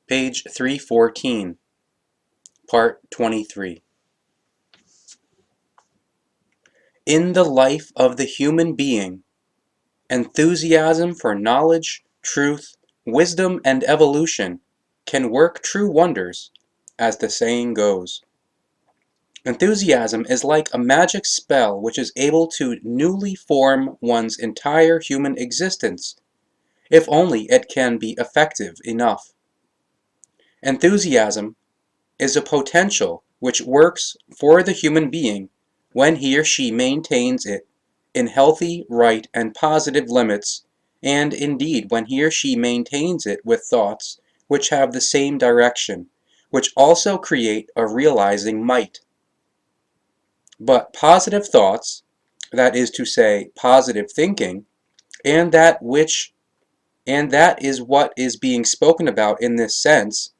Page 314, Part 23. In the life of the human being, enthusiasm for knowledge, truth, wisdom, and evolution can work true wonders, as the saying goes. Enthusiasm is like a magic spell which is able to newly form one's entire human existence, if only it can be effective enough. Enthusiasm is a potential which works for the human being when he or she maintains it in healthy, right, and positive limits, and indeed when he or she maintains it with thoughts which have the same direction, which also create a realizing might. But positive thoughts, that is to say, positive thinking, and that is what is being spoken about in this sense,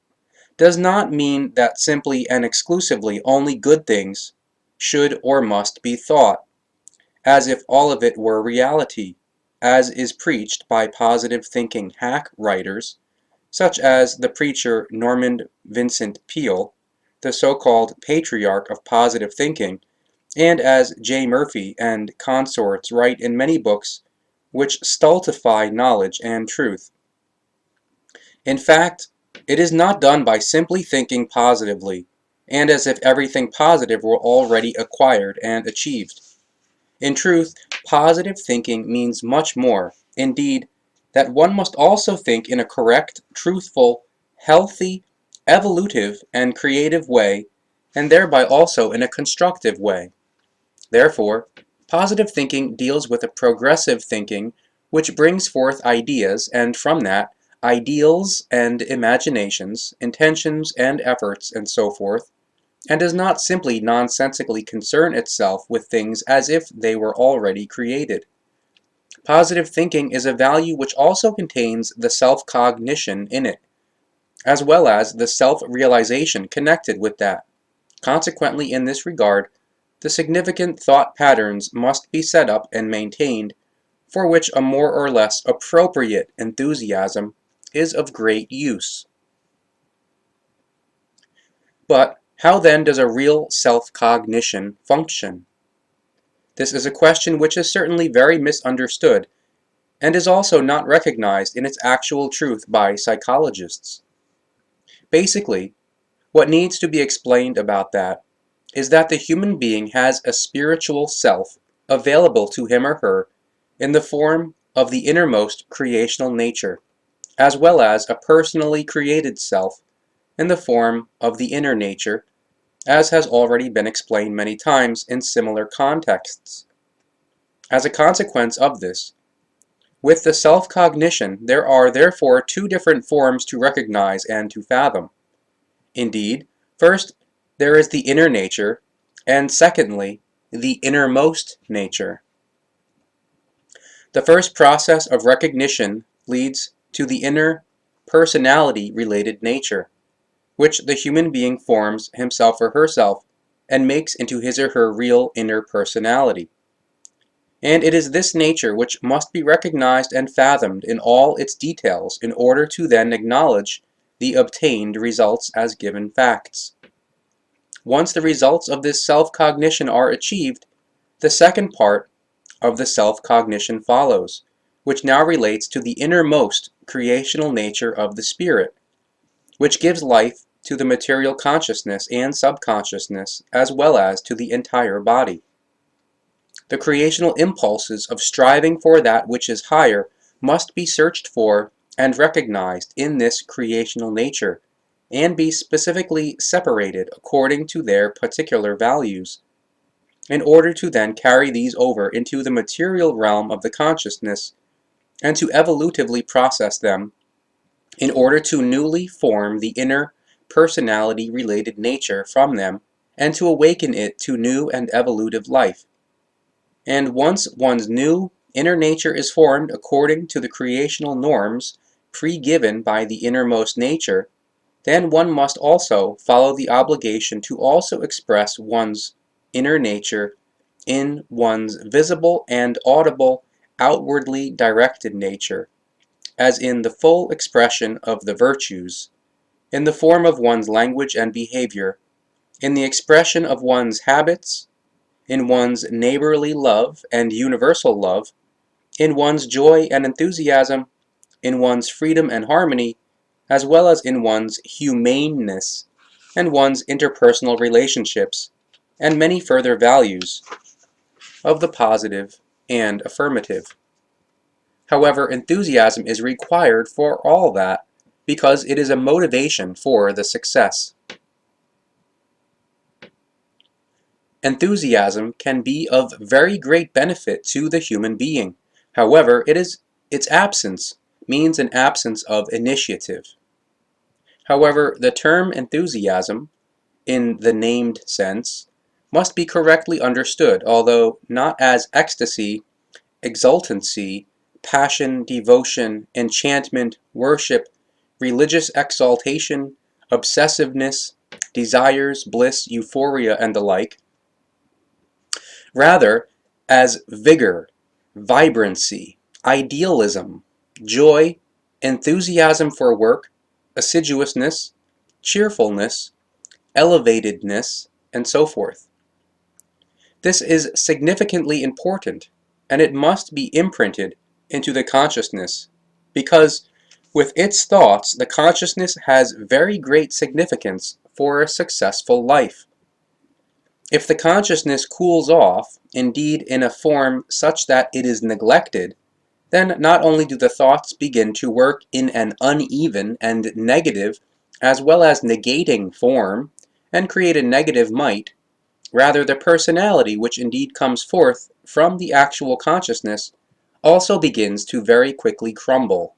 does not mean that simply and exclusively only good things should or must be thought, as if all of it were reality, as is preached by positive thinking hack writers, such as the preacher Norman Vincent Peale, the so-called patriarch of positive thinking, and as J. Murphy and consorts write in many books which stultify knowledge and truth. In fact, it is not done by simply thinking positively, and as if everything positive were already acquired and achieved. In truth, positive thinking means much more, indeed, that one must also think in a correct, truthful, healthy, evolutive, and creative way, and thereby also in a constructive way. Therefore, positive thinking deals with a progressive thinking which brings forth ideas, and from that, ideals and imaginations, intentions and efforts, and so forth, and does not simply nonsensically concern itself with things as if they were already created. Positive thinking is a value which also contains the self-cognition in it, as well as the self-realization connected with that. Consequently, in this regard, the significant thought patterns must be set up and maintained, for which a more or less appropriate enthusiasm is of great use. But how then does a real self-cognition function? This is a question which is certainly very misunderstood, and is also not recognized in its actual truth by psychologists. Basically, what needs to be explained about that is that the human being has a spiritual self available to him or her in the form of the innermost creational nature, as well as a personally created self in the form of the inner nature, as has already been explained many times in similar contexts. As a consequence of this, with the self-cognition there are therefore two different forms to recognize and to fathom. Indeed, first, there is the inner nature, and secondly, the innermost nature. The first process of recognition leads to the inner personality-related nature, which the human being forms himself or herself and makes into his or her real inner personality. And it is this nature which must be recognized and fathomed in all its details in order to then acknowledge the obtained results as given facts. Once the results of this self-cognition are achieved, the second part of the self-cognition follows, which now relates to the innermost creational nature of the spirit, which gives life to the material consciousness and subconsciousness as well as to the entire body. The creational impulses of striving for that which is higher must be searched for and recognized in this creational nature, and be specifically separated according to their particular values, in order to then carry these over into the material realm of the consciousness, and to evolutively process them in order to newly form the inner personality-related nature from them, and to awaken it to new and evolutive life. And once one's new inner nature is formed according to the creational norms pre-given by the innermost nature, then one must also follow the obligation to also express one's inner nature in one's visible and audible, outwardly directed nature, as in the full expression of the virtues, in the form of one's language and behavior, in the expression of one's habits, in one's neighborly love and universal love, in one's joy and enthusiasm, in one's freedom and harmony, as well as in one's humaneness and one's interpersonal relationships, and many further values of the positive and affirmative. However, enthusiasm is required for all that because it is a motivation for the success. Enthusiasm can be of very great benefit to the human being. However, its absence means an absence of initiative. However, the term enthusiasm, in the named sense, must be correctly understood, although not as ecstasy, exultancy, passion, devotion, enchantment, worship, religious exaltation, obsessiveness, desires, bliss, euphoria, and the like. Rather, as vigor, vibrancy, idealism, joy, enthusiasm for work, assiduousness, cheerfulness, elevatedness, and so forth. This is significantly important, and it must be imprinted into the consciousness, because with its thoughts, the consciousness has very great significance for a successful life. If the consciousness cools off, indeed in a form such that it is neglected, then not only do the thoughts begin to work in an uneven and negative as well as negating form, and create a negative might, rather the personality which indeed comes forth from the actual consciousness also begins to very quickly crumble.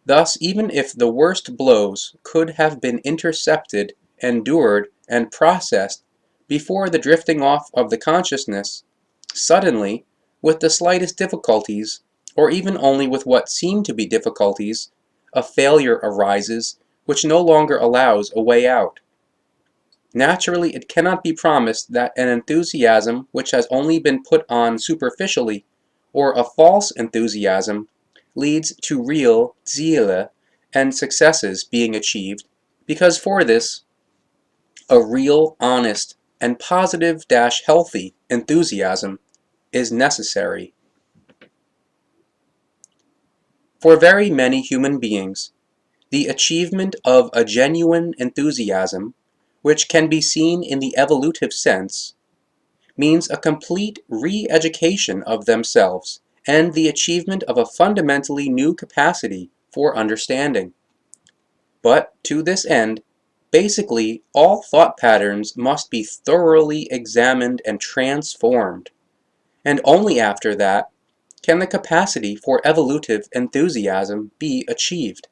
Thus, even if the worst blows could have been intercepted, endured, and processed before the drifting off of the consciousness, suddenly, with the slightest difficulties, or even only with what seem to be difficulties, a failure arises which no longer allows a way out. Naturally, it cannot be promised that an enthusiasm which has only been put on superficially, or a false enthusiasm, leads to real Ziele and successes being achieved, because for this, a real, honest, and positive-healthy enthusiasm is necessary. For very many human beings, the achievement of a genuine enthusiasm, which can be seen in the evolutive sense, means a complete re-education of themselves and the achievement of a fundamentally new capacity for understanding. But to this end, basically all thought patterns must be thoroughly examined and transformed, and only after that can the capacity for evolutive enthusiasm be achieved.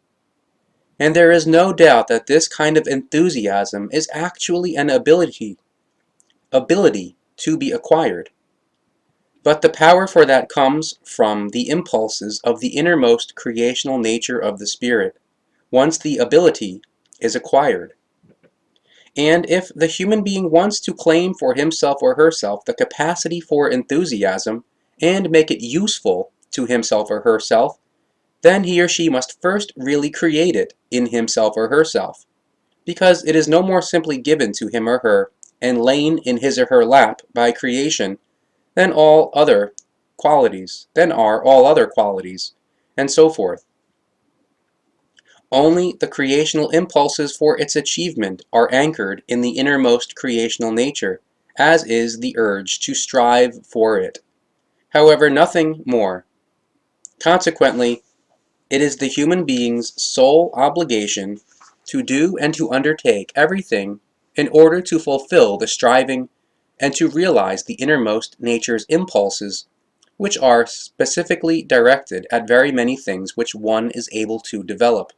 And there is no doubt that this kind of enthusiasm is actually an ability to be acquired. But the power for that comes from the impulses of the innermost creational nature of the spirit, once the ability is acquired. And if the human being wants to claim for himself or herself the capacity for enthusiasm and make it useful to himself or herself, then he or she must first really create it in himself or herself, because it is no more simply given to him or her and lain in his or her lap by creation than are all other qualities, and so forth. Only the creational impulses for its achievement are anchored in the innermost creational nature, as is the urge to strive for it. However, nothing more. Consequently, it is the human being's sole obligation to do and to undertake everything in order to fulfill the striving and to realize the innermost nature's impulses, which are specifically directed at very many things which one is able to develop.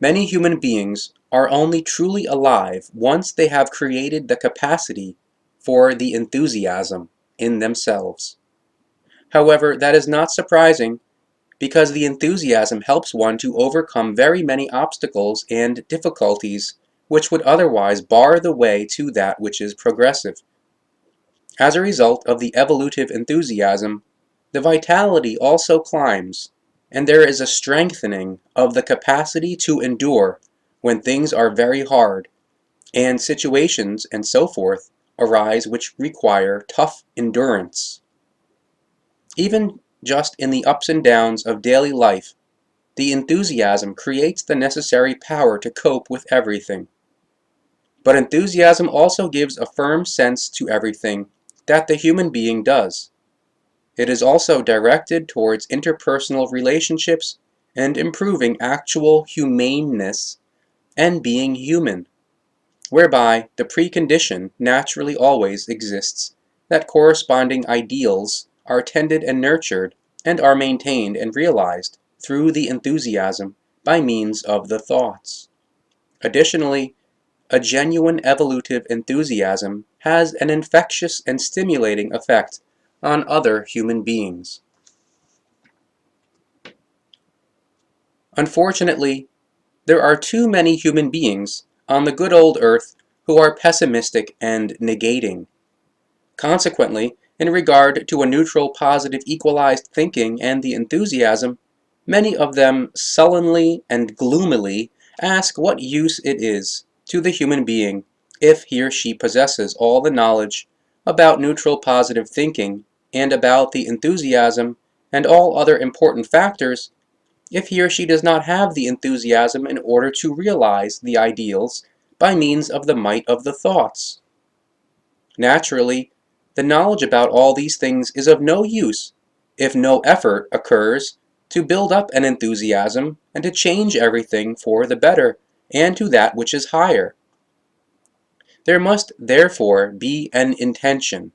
Many human beings are only truly alive once they have created the capacity for the enthusiasm in themselves. However, that is not surprising, because the enthusiasm helps one to overcome very many obstacles and difficulties which would otherwise bar the way to that which is progressive. As a result of the evolutive enthusiasm, the vitality also climbs, and there is a strengthening of the capacity to endure when things are very hard, and situations and so forth arise which require tough endurance. Even just in the ups and downs of daily life, the enthusiasm creates the necessary power to cope with everything. But enthusiasm also gives a firm sense to everything that the human being does. It is also directed towards interpersonal relationships and improving actual humaneness and being human, whereby the precondition naturally always exists that corresponding ideals are tended and nurtured and are maintained and realized through the enthusiasm by means of the thoughts. Additionally, a genuine evolutive enthusiasm has an infectious and stimulating effect on other human beings. Unfortunately, there are too many human beings on the good old earth who are pessimistic and negating. Consequently, in regard to a neutral, positive, equalized thinking and the enthusiasm, many of them sullenly and gloomily ask what use it is to the human being if he or she possesses all the knowledge about neutral positive thinking and about the enthusiasm and all other important factors, if he or she does not have the enthusiasm in order to realize the ideals by means of the might of the thoughts. Naturally, the knowledge about all these things is of no use if no effort occurs to build up an enthusiasm and to change everything for the better and to that which is higher. There must therefore be an intention,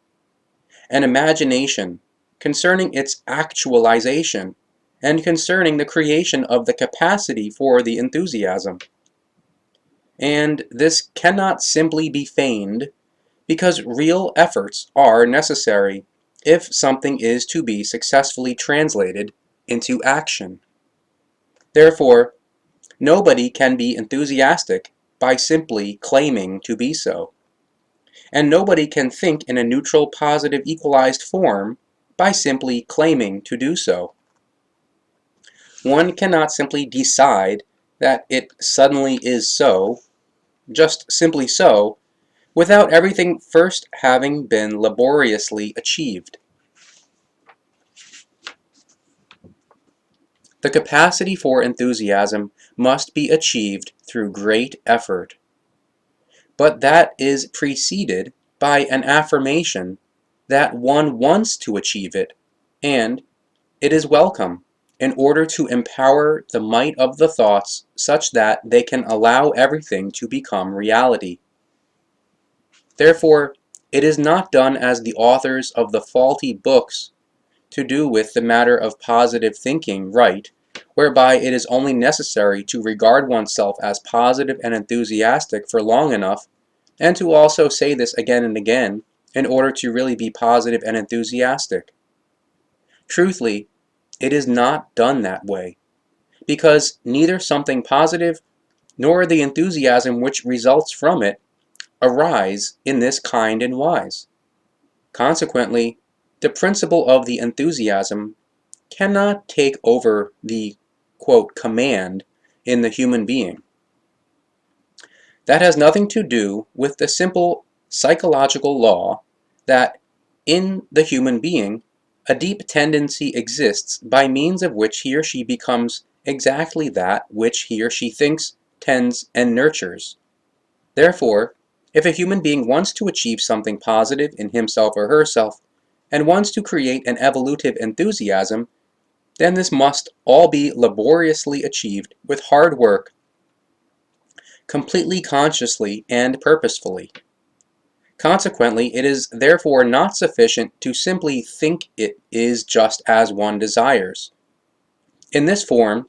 an imagination concerning its actualization and concerning the creation of the capacity for the enthusiasm. And this cannot simply be feigned, because real efforts are necessary if something is to be successfully translated into action. Therefore, nobody can be enthusiastic by simply claiming to be so, and nobody can think in a neutral, positive, equalized form by simply claiming to do so. One cannot simply decide that it suddenly is so, just simply so, without everything first having been laboriously achieved. The capacity for enthusiasm must be achieved through great effort, but that is preceded by an affirmation that one wants to achieve it, and it is welcome in order to empower the might of the thoughts such that they can allow everything to become reality. Therefore, it is not done as the authors of the faulty books to do with the matter of positive thinking right, whereby it is only necessary to regard oneself as positive and enthusiastic for long enough, and to also say this again and again, in order to really be positive and enthusiastic. Truthfully, it is not done that way, because neither something positive nor the enthusiasm which results from it arise in this kind and wise. Consequently, the principle of the enthusiasm cannot take over the quote, command in the human being. That has nothing to do with the simple psychological law that in the human being a deep tendency exists by means of which he or she becomes exactly that which he or she thinks, tends, and nurtures. Therefore, if a human being wants to achieve something positive in himself or herself, and wants to create an evolutive enthusiasm, then this must all be laboriously achieved with hard work, completely consciously and purposefully. Consequently, it is therefore not sufficient to simply think it is just as one desires. In this form,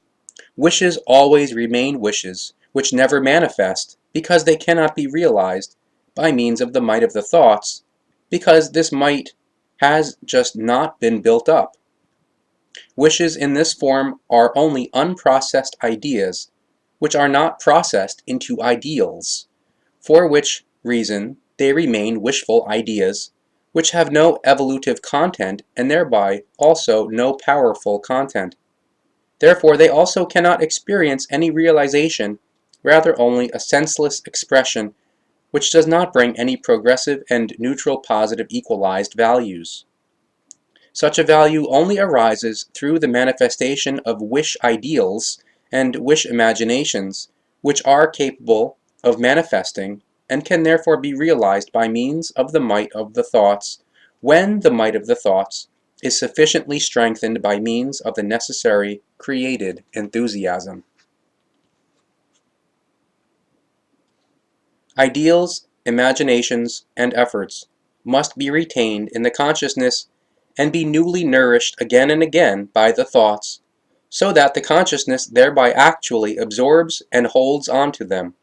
wishes always remain wishes, which never manifest, because they cannot be realized by means of the might of the thoughts, because this might has just not been built up. Wishes in this form are only unprocessed ideas, which are not processed into ideals, for which reason they remain wishful ideas, which have no evolutive content and thereby also no powerful content. Therefore, they also cannot experience any realization, rather only a senseless expression which does not bring any progressive and neutral positive equalized values. Such a value only arises through the manifestation of wish ideals and wish imaginations, which are capable of manifesting and can therefore be realized by means of the might of the thoughts, when the might of the thoughts is sufficiently strengthened by means of the necessary created enthusiasm. Ideals, imaginations, and efforts must be retained in the consciousness and be newly nourished again and again by the thoughts, so that the consciousness thereby actually absorbs and holds on to them.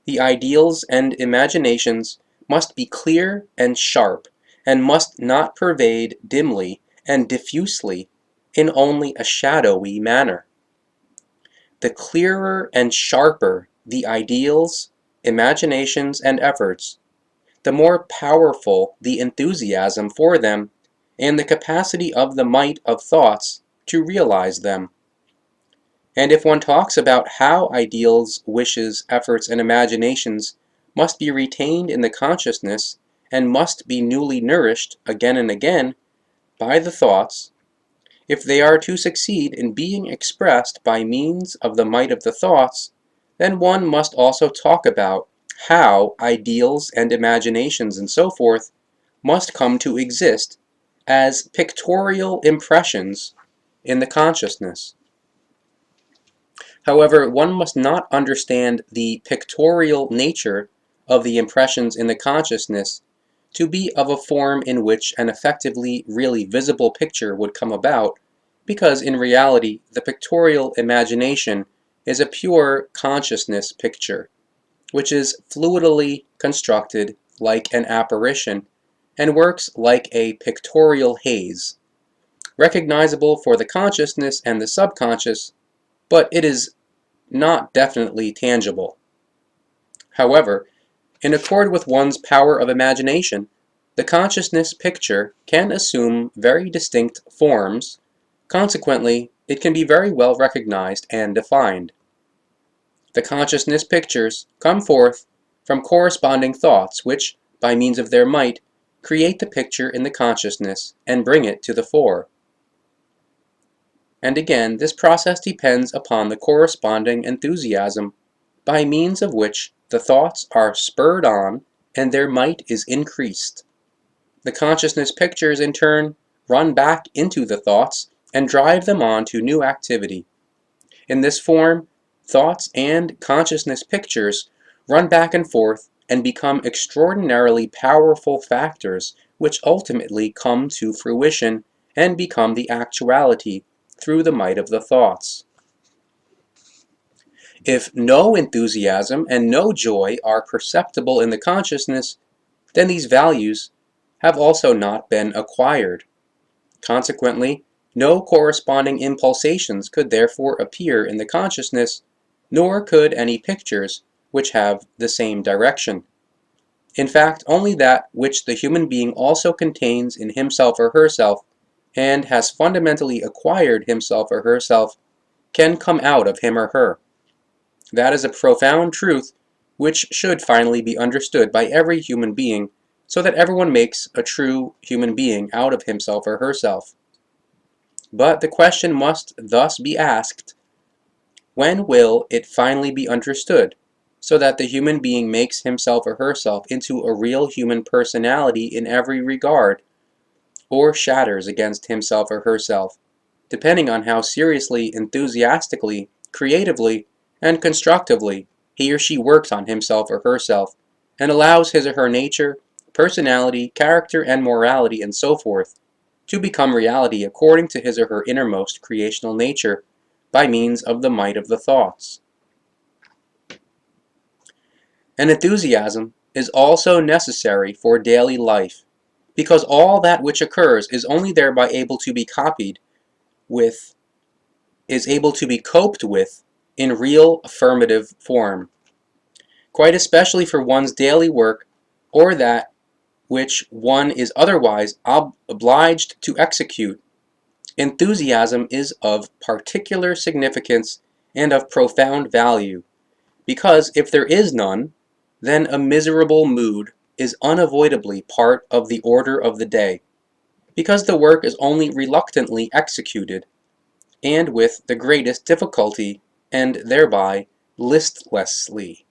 The ideals and imaginations must be clear and sharp, and must not pervade dimly and diffusely in only a shadowy manner. The clearer and sharper the ideals, imaginations, and efforts, the more powerful the enthusiasm for them and the capacity of the might of thoughts to realize them. And if one talks about how ideals, wishes, efforts, and imaginations must be retained in the consciousness and must be newly nourished again and again by the thoughts, if they are to succeed in being expressed by means of the might of the thoughts, then one must also talk about how ideals and imaginations and so forth must come to exist as pictorial impressions in the consciousness. However, one must not understand the pictorial nature of the impressions in the consciousness to be of a form in which an effectively really visible picture would come about, because in reality the pictorial imagination is a pure consciousness picture, which is fluidly constructed like an apparition and works like a pictorial haze, recognizable for the consciousness and the subconscious, but it is not definitely tangible. However, in accord with one's power of imagination, the consciousness picture can assume very distinct forms. Consequently, it can be very well recognized and defined. The consciousness pictures come forth from corresponding thoughts which, by means of their might, create the picture in the consciousness and bring it to the fore. And again, this process depends upon the corresponding enthusiasm by means of which the thoughts are spurred on and their might is increased. The consciousness pictures, in turn, run back into the thoughts and drive them on to new activity. In this form, thoughts and consciousness pictures run back and forth and become extraordinarily powerful factors which ultimately come to fruition and become the actuality through the might of the thoughts. If no enthusiasm and no joy are perceptible in the consciousness, then these values have also not been acquired. Consequently, no corresponding impulsations could therefore appear in the consciousness, nor could any pictures which have the same direction. In fact, only that which the human being also contains in himself or herself, and has fundamentally acquired himself or herself, can come out of him or her. That is a profound truth which should finally be understood by every human being, so that everyone makes a true human being out of himself or herself. But the question must thus be asked, when will it finally be understood, so that the human being makes himself or herself into a real human personality in every regard, or shatters against himself or herself, depending on how seriously, enthusiastically, creatively, and constructively he or she works on himself or herself, and allows his or her nature, personality, character, and morality, and so forth, to become reality according to his or her innermost creational nature, by means of the might of the thoughts. An enthusiasm is also necessary for daily life, because all that which occurs is only thereby able to be copied with, is able to be coped with in real affirmative form, quite especially for one's daily work or that which one is otherwise obliged to execute. Enthusiasm is of particular significance and of profound value, because if there is none, then a miserable mood is unavoidably part of the order of the day, because the work is only reluctantly executed, and with the greatest difficulty, and thereby listlessly.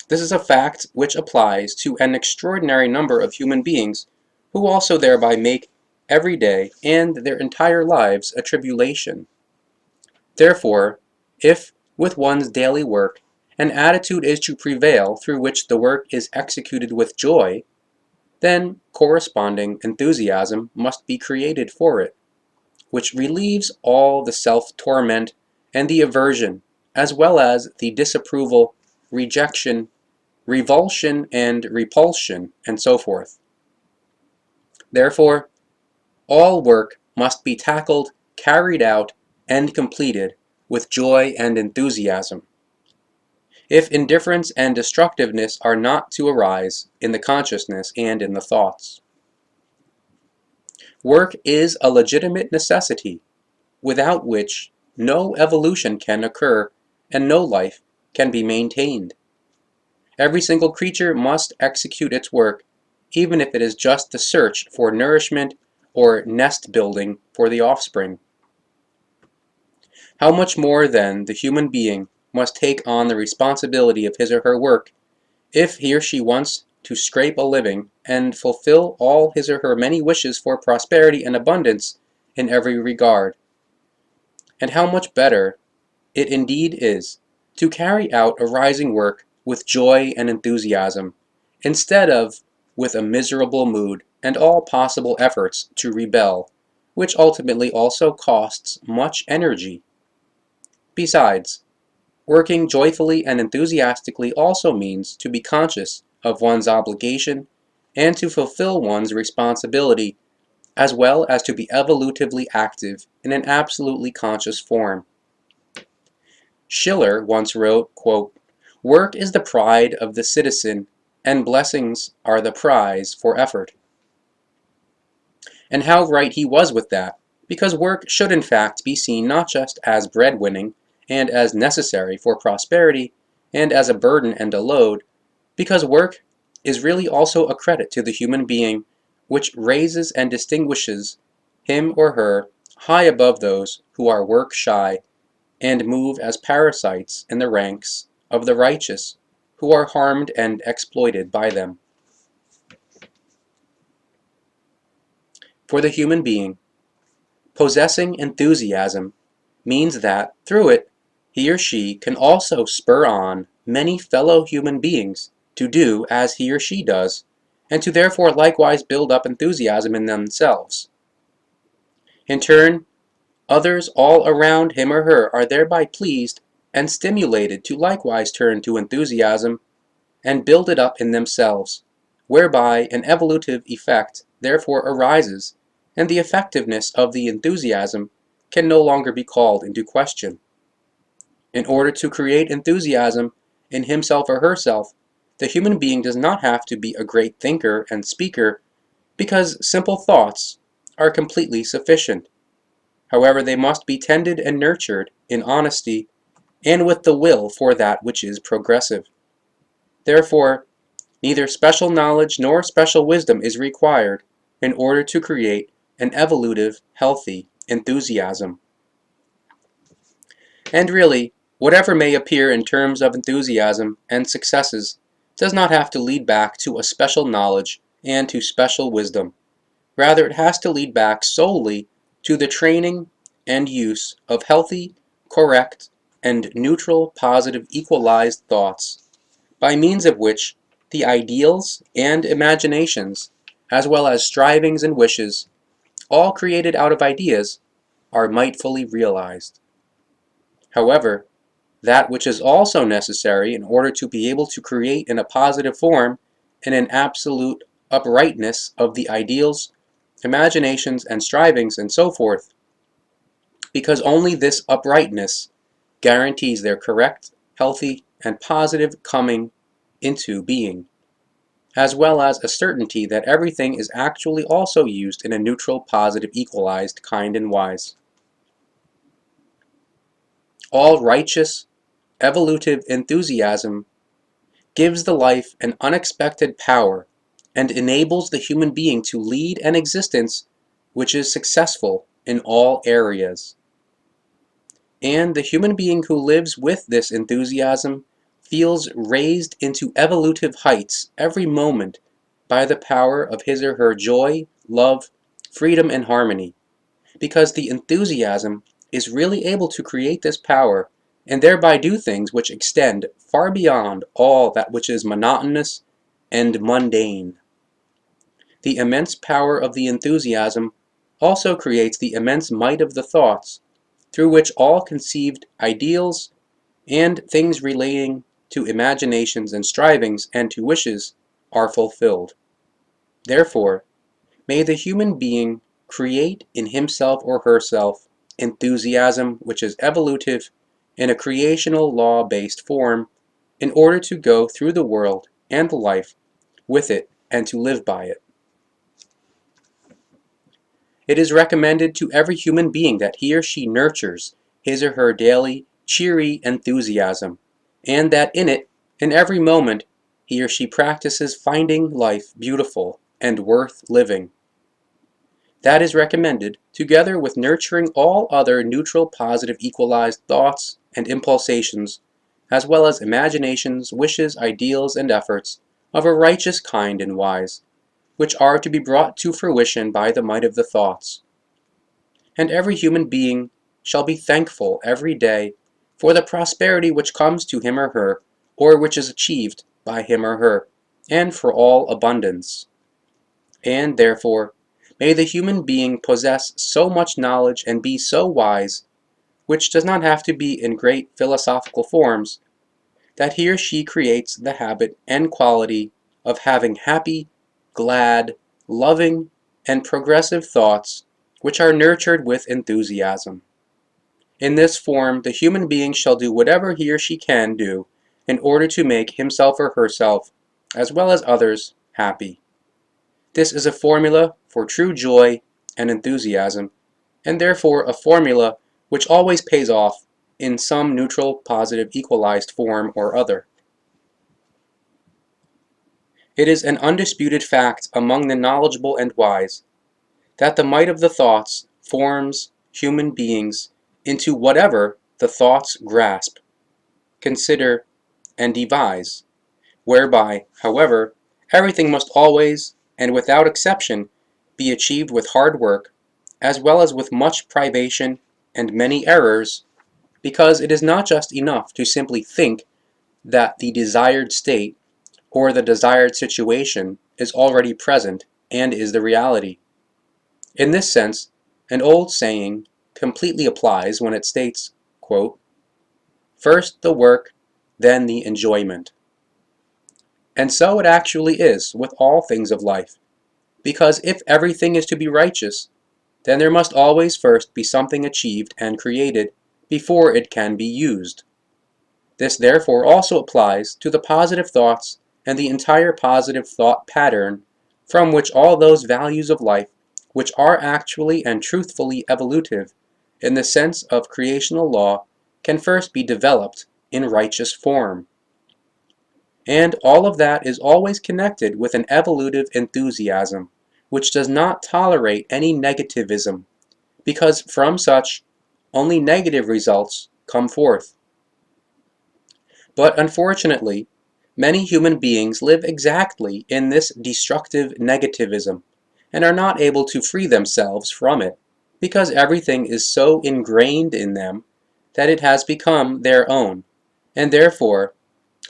This is a fact which applies to an extraordinary number of human beings, who also thereby make every day and their entire lives a tribulation. Therefore, if, with one's daily work, an attitude is to prevail through which the work is executed with joy, then corresponding enthusiasm must be created for it, which relieves all the self-torment and the aversion, as well as the disapproval, rejection, revulsion and repulsion, and so forth. Therefore, all work must be tackled, carried out, and completed with joy and enthusiasm, if indifference and destructiveness are not to arise in the consciousness and in the thoughts. Work is a legitimate necessity, without which no evolution can occur and no life can be maintained. Every single creature must execute its work, even if it is just the search for nourishment or nest building for the offspring. How much more then the human being must take on the responsibility of his or her work, if he or she wants to scrape a living and fulfill all his or her many wishes for prosperity and abundance in every regard. And how much better it indeed is to carry out a rising work with joy and enthusiasm, instead of with a miserable mood and all possible efforts to rebel, which ultimately also costs much energy. Besides, working joyfully and enthusiastically also means to be conscious of one's obligation and to fulfill one's responsibility, as well as to be evolutively active in an absolutely conscious form. Schiller once wrote, quote, "Work is the pride of the citizen, and blessings are the prize for effort." And how right he was with that, because work should in fact be seen not just as breadwinning and as necessary for prosperity and as a burden and a load, because work is really also a credit to the human being, which raises and distinguishes him or her high above those who are work shy and move as parasites in the ranks of the righteous, who are harmed and exploited by them. For the human being, possessing enthusiasm means that, through it, he or she can also spur on many fellow human beings to do as he or she does, and to therefore likewise build up enthusiasm in themselves. In turn, others all around him or her are thereby pleased and stimulated to likewise turn to enthusiasm and build it up in themselves, whereby an evolutive effect therefore arises, and the effectiveness of the enthusiasm can no longer be called into question. In order to create enthusiasm in himself or herself, the human being does not have to be a great thinker and speaker, because simple thoughts are completely sufficient. However, they must be tended and nurtured in honesty and with the will for that which is progressive. Therefore, neither special knowledge nor special wisdom is required in order to create an evolutive, healthy enthusiasm. And really, whatever may appear in terms of enthusiasm and successes does not have to lead back to a special knowledge and to special wisdom. Rather, it has to lead back solely to the training and use of healthy, correct, and neutral, positive, equalized thoughts, by means of which the ideals and imaginations, as well as strivings and wishes, all created out of ideas, are mightfully realized. However, that which is also necessary in order to be able to create in a positive form and an absolute uprightness of the ideals, imaginations, and strivings, and so forth, because only this uprightness guarantees their correct, healthy, and positive coming into being. as well as a certainty that everything is actually also used in a neutral, positive, equalized, kind, and wise. All righteous, evolutive enthusiasm gives the life an unexpected power and enables the human being to lead an existence which is successful in all areas. And the human being who lives with this enthusiasm feels raised into evolutive heights every moment by the power of his or her joy, love, freedom, and harmony, because the enthusiasm is really able to create this power and thereby do things which extend far beyond all that which is monotonous and mundane. The immense power of the enthusiasm also creates the immense might of the thoughts, through which all conceived ideals and things relating to imaginations and strivings and to wishes are fulfilled. Therefore, may the human being create in himself or herself enthusiasm which is evolutive in a creational law-based form in order to go through the world and the life with it and to live by it. It is recommended to every human being that he or she nurtures his or her daily cheery enthusiasm, and that in it, in every moment, he or she practices finding life beautiful and worth living. That is recommended, together with nurturing all other neutral, positive, equalized thoughts and impulsations, as well as imaginations, wishes, ideals, and efforts of a righteous kind and wise, which are to be brought to fruition by the might of the thoughts. And every human being shall be thankful every day for the prosperity which comes to him or her, or which is achieved by him or her, and for all abundance. And therefore, may the human being possess so much knowledge and be so wise, which does not have to be in great philosophical forms, that he or she creates the habit and quality of having happy, glad, loving, and progressive thoughts which are nurtured with enthusiasm. In this form, the human being shall do whatever he or she can do in order to make himself or herself, as well as others, happy. This is a formula for true joy and enthusiasm, and therefore a formula which always pays off in some neutral, positive, equalized form or other. It is an undisputed fact among the knowledgeable and wise that the might of the thoughts forms human beings into whatever the thoughts grasp, consider, and devise, whereby, however, everything must always, and without exception, be achieved with hard work, as well as with much privation and many errors, because it is not just enough to simply think that the desired state or the desired situation is already present and is the reality. In this sense, an old saying completely applies when it states, quote, "First the work, then the enjoyment." And so it actually is with all things of life, because if everything is to be righteous, then there must always first be something achieved and created before it can be used. This therefore also applies to the positive thoughts and the entire positive thought pattern from which all those values of life which are actually and truthfully evolutive in the sense of creational law can first be developed in righteous form. And all of that is always connected with an evolutive enthusiasm, which does not tolerate any negativism, because from such only negative results come forth. But unfortunately, many human beings live exactly in this destructive negativism and are not able to free themselves from it, because everything is so ingrained in them that it has become their own, and therefore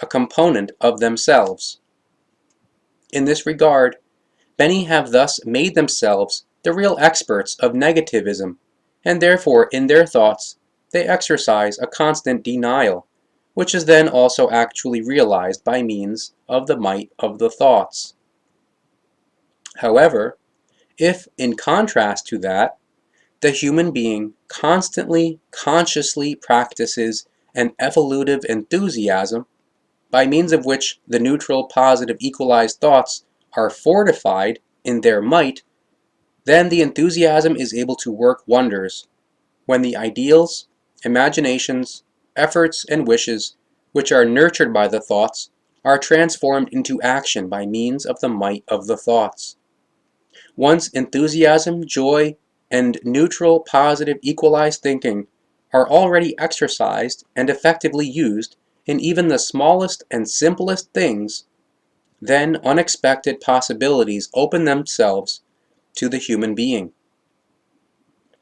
a component of themselves. In this regard, many have thus made themselves the real experts of negativism, and therefore in their thoughts they exercise a constant denial, which is then also actually realized by means of the might of the thoughts. However, if, in contrast to that, the human being constantly, consciously practices an evolutive enthusiasm by means of which the neutral, positive, equalized thoughts are fortified in their might, then the enthusiasm is able to work wonders when the ideals, imaginations, efforts, and wishes which are nurtured by the thoughts are transformed into action by means of the might of the thoughts. Once enthusiasm, joy, and neutral, positive, equalized thinking are already exercised and effectively used in even the smallest and simplest things, then unexpected possibilities open themselves to the human being.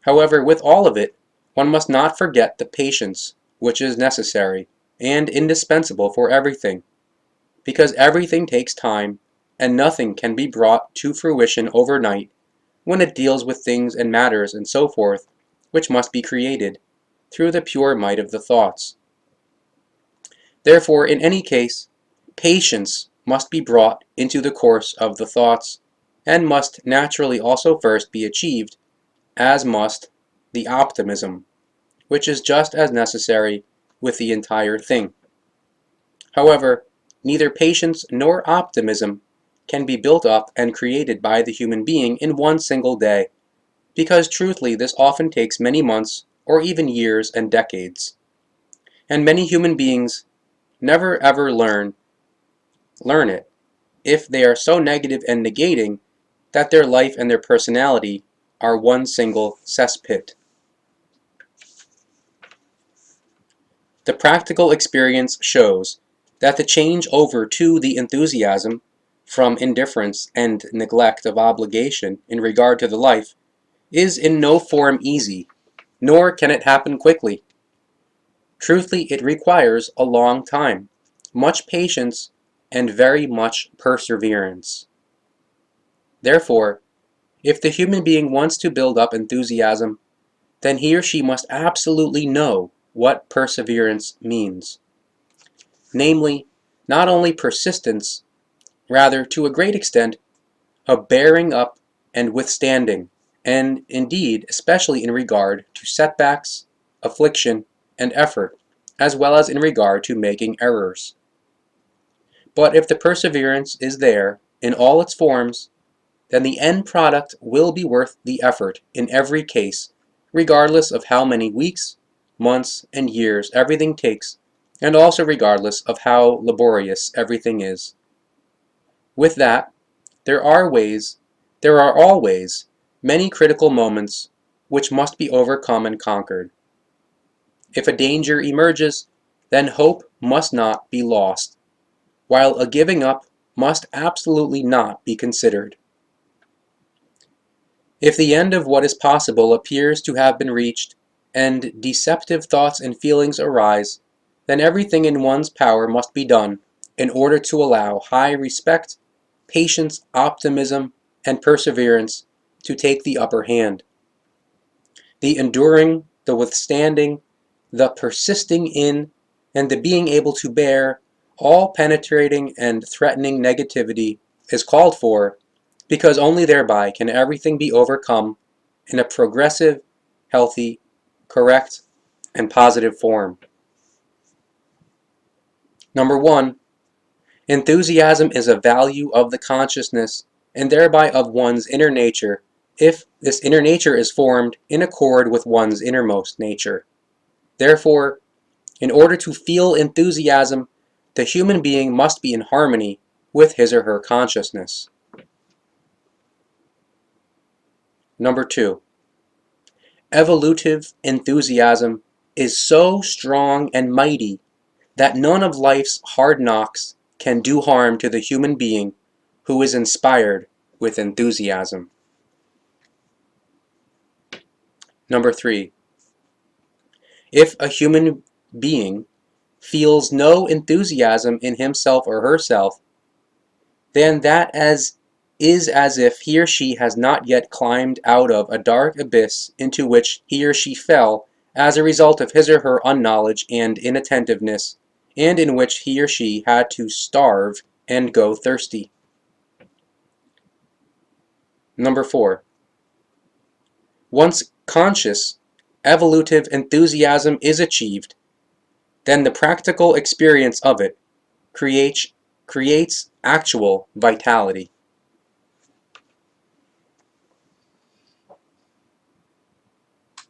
However, with all of it, one must not forget the patience which is necessary and indispensable for everything, because everything takes time and nothing can be brought to fruition overnight when it deals with things and matters and so forth which must be created through the pure might of the thoughts. Therefore, in any case, patience must be brought into the course of the thoughts, and must naturally also first be achieved, as must the optimism, which is just as necessary with the entire thing. However, neither patience nor optimism can be built up and created by the human being in one single day, because truthfully this often takes many months or even years and decades. And many human beings never ever learn it if they are so negative and negating that their life and their personality are one single cesspit. The practical experience shows that the change over to the enthusiasm from indifference and neglect of obligation in regard to the life is in no form easy, nor can it happen quickly. Truthfully, it requires a long time, much patience, and very much perseverance. Therefore, if the human being wants to build up enthusiasm, then he or she must absolutely know what perseverance means. Namely, not only persistence, rather, to a great extent, a bearing up and withstanding, and indeed, especially in regard to setbacks, affliction, and effort, as well as in regard to making errors. But if the perseverance is there in all its forms, then the end product will be worth the effort in every case, regardless of how many weeks, months, and years everything takes, and also regardless of how laborious everything is. With that, there are always many critical moments which must be overcome and conquered. If a danger emerges, then hope must not be lost, while a giving up must absolutely not be considered. If the end of what is possible appears to have been reached, and deceptive thoughts and feelings arise, then everything in one's power must be done in order to allow high respect, patience, optimism, and perseverance to take the upper hand. The enduring, the withstanding, the persisting in, and the being able to bear all penetrating and threatening negativity is called for, because only thereby can everything be overcome in a progressive, healthy, correct, and positive form. Number 1. Enthusiasm is a value of the consciousness and thereby of one's inner nature, if this inner nature is formed in accord with one's innermost nature. Therefore, in order to feel enthusiasm, the human being must be in harmony with his or her consciousness. Number 2. Evolutive enthusiasm is so strong and mighty that none of life's hard knocks can do harm to the human being who is inspired with enthusiasm. Number 3. If a human being feels no enthusiasm in himself or herself, then that is as if he or she has not yet climbed out of a dark abyss into which he or she fell as a result of his or her unknowledge and inattentiveness, and in which he or she had to starve and go thirsty. Number 4. Once conscious, evolutive enthusiasm is achieved, then the practical experience of it, creates actual vitality.